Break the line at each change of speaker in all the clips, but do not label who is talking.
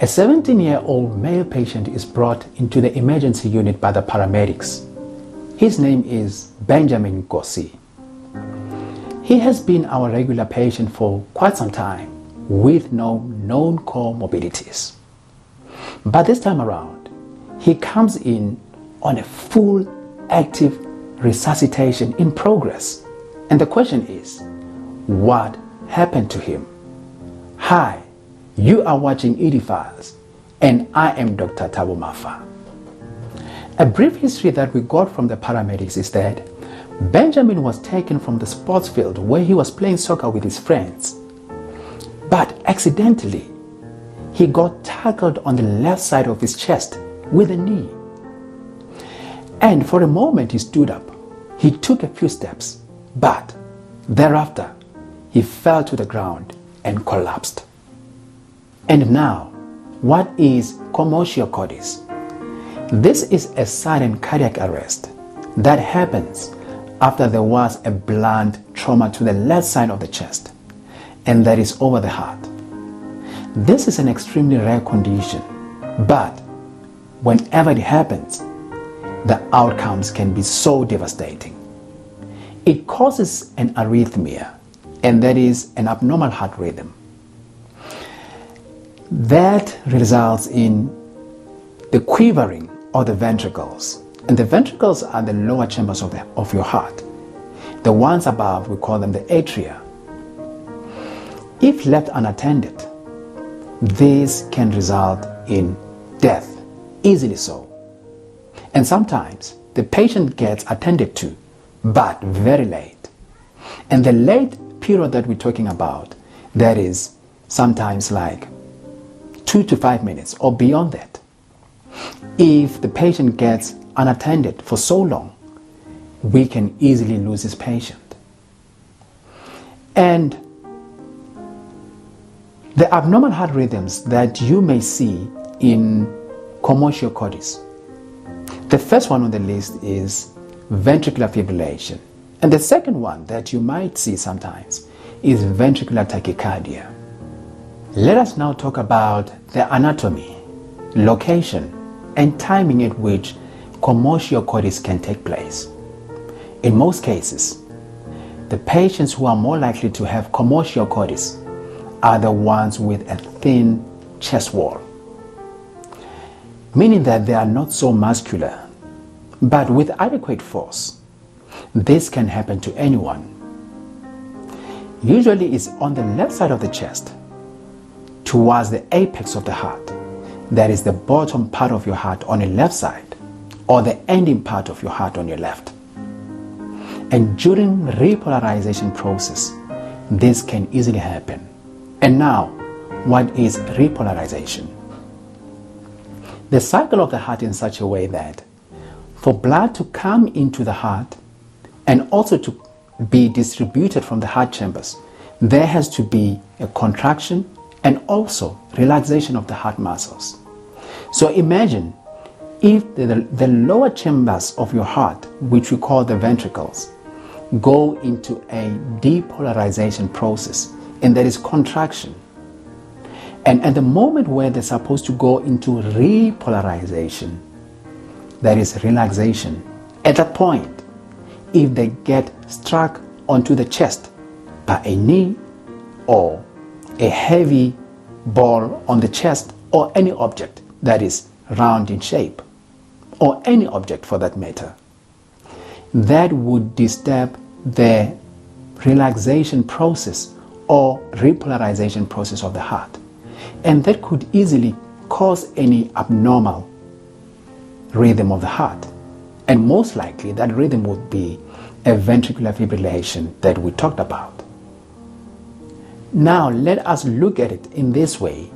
A 17-year-old male patient is brought into the emergency unit by the paramedics. His name is Benjamin Gossi. He has been our regular patient for quite some time with no known comorbidities. But this time around, he comes in on a full active resuscitation in progress. And the question is, what happened to him? Hi, you are watching ED Files, and I am Dr. Thabo Mafa. A brief history that we got from the paramedics is that Benjamin was taken from the sports field where he was playing soccer with his friends. But accidentally, he got tackled on the left side of his chest with a knee. And for a moment he stood up. He took a few steps, but thereafter he fell to the ground and collapsed. And now, what is Commotio Cordis? This is a sudden cardiac arrest that happens after there was a blunt trauma to the left side of the chest, and that is over the heart. This is an extremely rare condition, but whenever it happens, the outcomes can be so devastating. It causes an arrhythmia, and that is an abnormal heart rhythm. That results in the quivering of the ventricles. And the ventricles are the lower chambers of your heart. The ones above, we call them the atria. If left unattended, this can result in death, easily so. And sometimes the patient gets attended to, but very late. And the late period that we're talking about, that is sometimes like 2 to 5 minutes or beyond that. If the patient gets unattended for so long, we can easily lose this patient. And the abnormal heart rhythms that you may see in Commotio Cordis, the first one on the list is ventricular fibrillation. And the second one that you might see sometimes is ventricular tachycardia. Let us now talk about the anatomy, location, and timing at which Commotio Cordis can take place. In most cases, the patients who are more likely to have Commotio Cordis are the ones with a thin chest wall, meaning that they are not so muscular, but with adequate force. This can happen to anyone. Usually it's on the left side of the chest, towards the apex of the heart. That is the bottom part of your heart on your left side, or the ending part of your heart on your left. And during repolarization process, this can easily happen. And now, what is repolarization? The cycle of the heart in such a way that for blood to come into the heart and also to be distributed from the heart chambers, there has to be a contraction and also relaxation of the heart muscles. So imagine if the lower chambers of your heart, which we call the ventricles, go into a depolarization process, and there is contraction. And at the moment where they're supposed to go into repolarization, there is relaxation. At that point, if they get struck onto the chest by a knee or a heavy ball on the chest or any object that is round in shape, or any object for that matter, that would disturb the relaxation process or repolarization process of the heart. And that could easily cause any abnormal rhythm of the heart. And most likely that rhythm would be a ventricular fibrillation that we talked about. Now let us look at it in this way.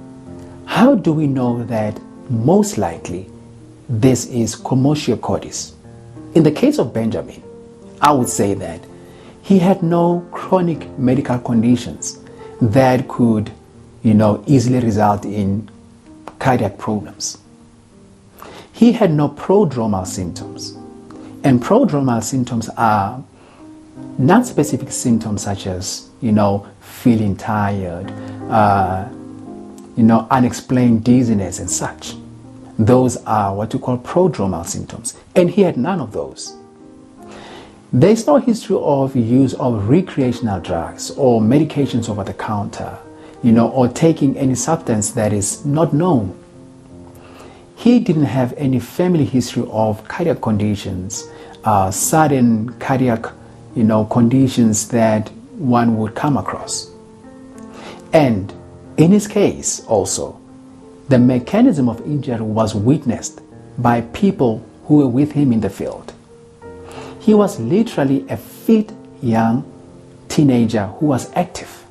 How do we know that most likely this is Commotio Cordis? In the case of Benjamin, I would say that he had no chronic medical conditions that could, easily result in cardiac problems. He had no prodromal symptoms. And prodromal symptoms are non-specific symptoms such as, feeling tired, unexplained dizziness and such. Those are what you call prodromal symptoms, and he had none of those. There is no history of use of recreational drugs or medications over the counter, or taking any substance that is not known. He didn't have any family history of cardiac conditions, sudden cardiac, conditions that one would come across. And in his case also, the mechanism of injury was witnessed by people who were with him in the field. He was literally a fit young teenager who was active.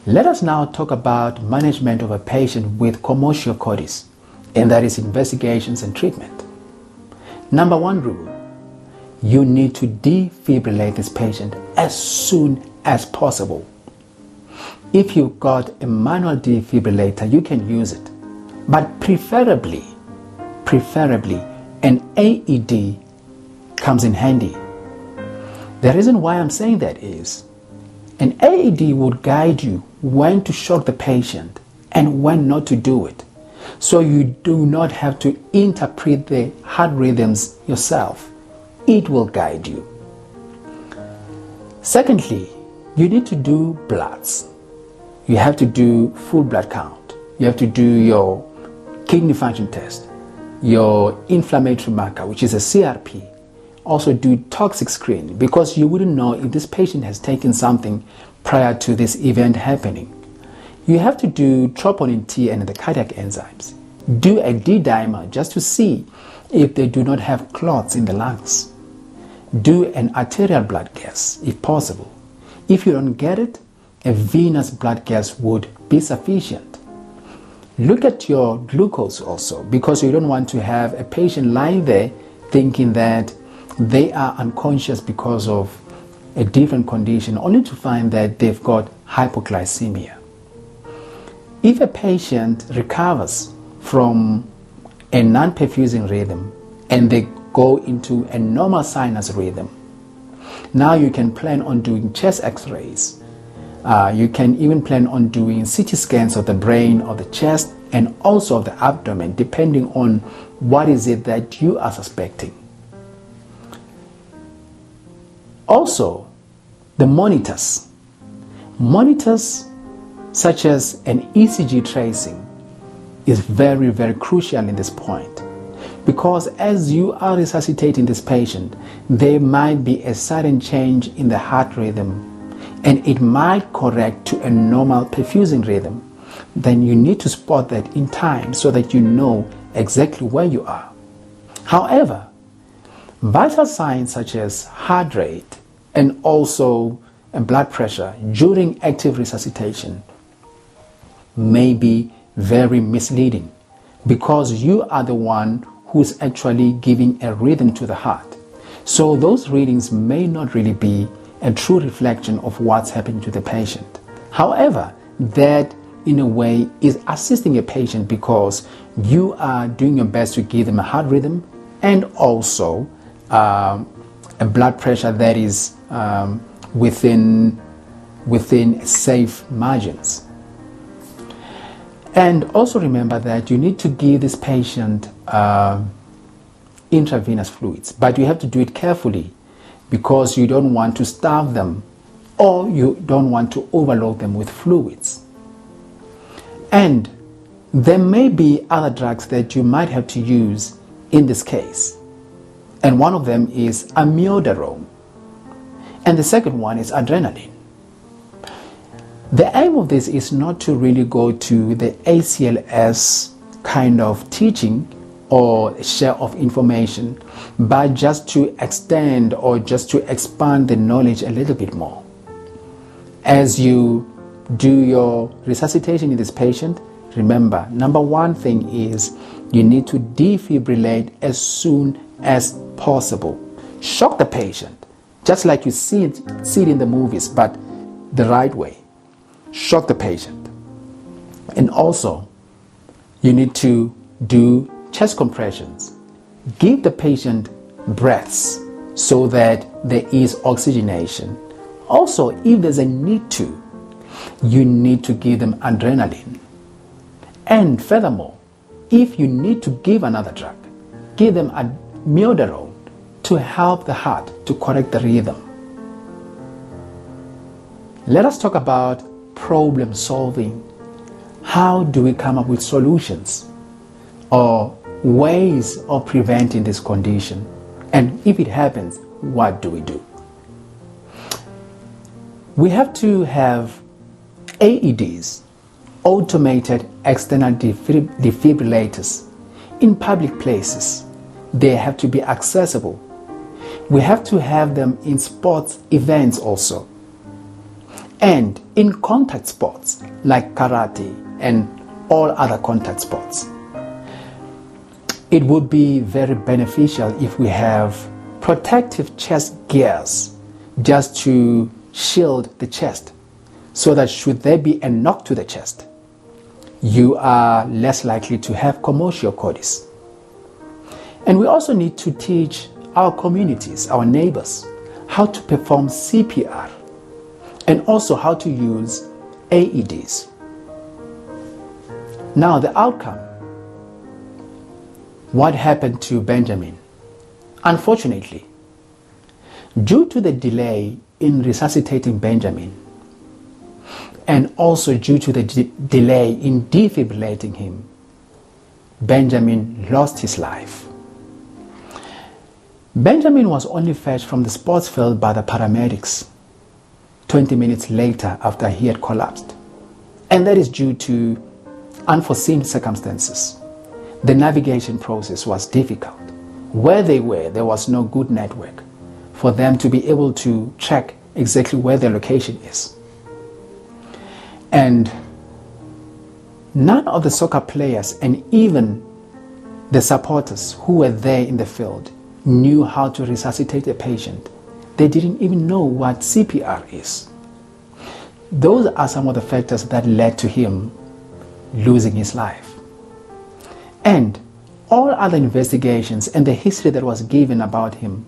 Let us now talk about management of a patient with Commotio Cordis, and that is investigations and treatment. Number one rule, you need to defibrillate this patient as soon as possible. If you've got a manual defibrillator, you can use it, but preferably, an AED comes in handy. The reason why I'm saying that is, an AED would guide you when to shock the patient and when not to do it, so you do not have to interpret the heart rhythms yourself. It will guide you. Secondly, you need to do bloods. You have to do full blood count. You have to do your kidney function test, your inflammatory marker, which is a CRP. Also do toxic screen, because you wouldn't know if this patient has taken something prior to this event happening. You have to do troponin T and the cardiac enzymes. Do a D-dimer just to see if they do not have clots in the lungs. Do an arterial blood gas if possible. If you don't get it, a venous blood gas would be sufficient. Look at your glucose also, because you don't want to have a patient lying there thinking that they are unconscious because of a different condition, only to find that they've got hypoglycemia. If a patient recovers from a non-perfusing rhythm and they go into a normal sinus rhythm, now you can plan on doing chest x-rays. You can even plan on doing CT scans of the brain or the chest and also of the abdomen, depending on what is it that you are suspecting. Also, the monitors. Monitors such as an ECG tracing is very, very crucial in this point, because as you are resuscitating this patient, there might be a sudden change in the heart rhythm and it might correct to a normal perfusing rhythm. Then you need to spot that in time so that you know exactly where you are. However, vital signs such as heart rate and also blood pressure during active resuscitation may be very misleading, because you are the one who's actually giving a rhythm to the heart. So those readings may not really be a true reflection of what's happening to the patient. However, that in a way is assisting a patient, because you are doing your best to give them a heart rhythm and also a blood pressure that is within safe margins. And also remember that you need to give this patient intravenous fluids, but you have to do it carefully, because you don't want to starve them or you don't want to overload them with fluids. And there may be other drugs that you might have to use in this case, and one of them is amiodarone, and the second one is adrenaline. The aim of this is not to really go to the ACLS kind of teaching or share of information, but just to extend or just to expand the knowledge a little bit more. As you do your resuscitation in this patient, remember, number one thing is you need to defibrillate as soon as possible. Shock the patient, just like you see it in the movies, but the right way. Shock the patient. And also, you need to do chest compressions. Give the patient breaths so that there is oxygenation. Also, if there's a need to, You need to give them adrenaline. And furthermore, if you need to give another drug, give them a amiodarone to help the heart to correct the rhythm. Let us talk about problem solving. How do we come up with solutions or ways of preventing this condition? And if it happens, what do we do? We have to have AEDs, automated external defibrillators, in public places. They have to be accessible. We have to have them in sports events also, and in contact sports like karate and all other contact sports. It would be very beneficial if we have protective chest gears just to shield the chest, so that should there be a knock to the chest, you are less likely to have Commotio Cordis. And we also need to teach our communities, our neighbors, how to perform CPR and also how to use AEDs. Now the outcome. What happened to Benjamin? Unfortunately, due to the delay in resuscitating Benjamin, and also due to the delay in defibrillating him, Benjamin lost his life. Benjamin was only fetched from the sports field by the paramedics 20 minutes later after he had collapsed. And that is due to unforeseen circumstances. The navigation process was difficult. Where they were, there was no good network for them to be able to track exactly where their location is. And none of the soccer players and even the supporters who were there in the field knew how to resuscitate a patient. They didn't even know what CPR is. Those are some of the factors that led to him losing his life. And all other investigations and the history that was given about him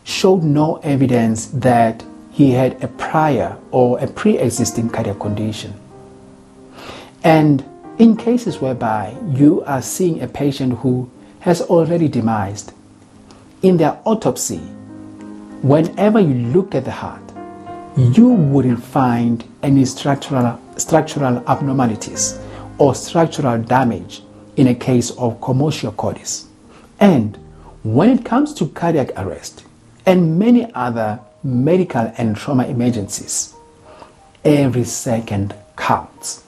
showed no evidence that he had a prior or a pre-existing cardiac condition. And in cases whereby you are seeing a patient who has already demised, in their autopsy, whenever you look at the heart, you wouldn't find any structural abnormalities or structural damage in a case of Commotio Cordis. And when it comes to cardiac arrest and many other medical and trauma emergencies, every second counts.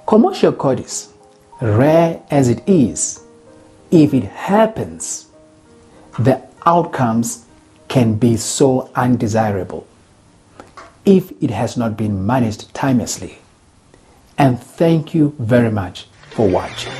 Commotio Cordis, rare as it is, if it happens, the outcomes can be so undesirable if it has not been managed timelessly. And thank you very much for watching.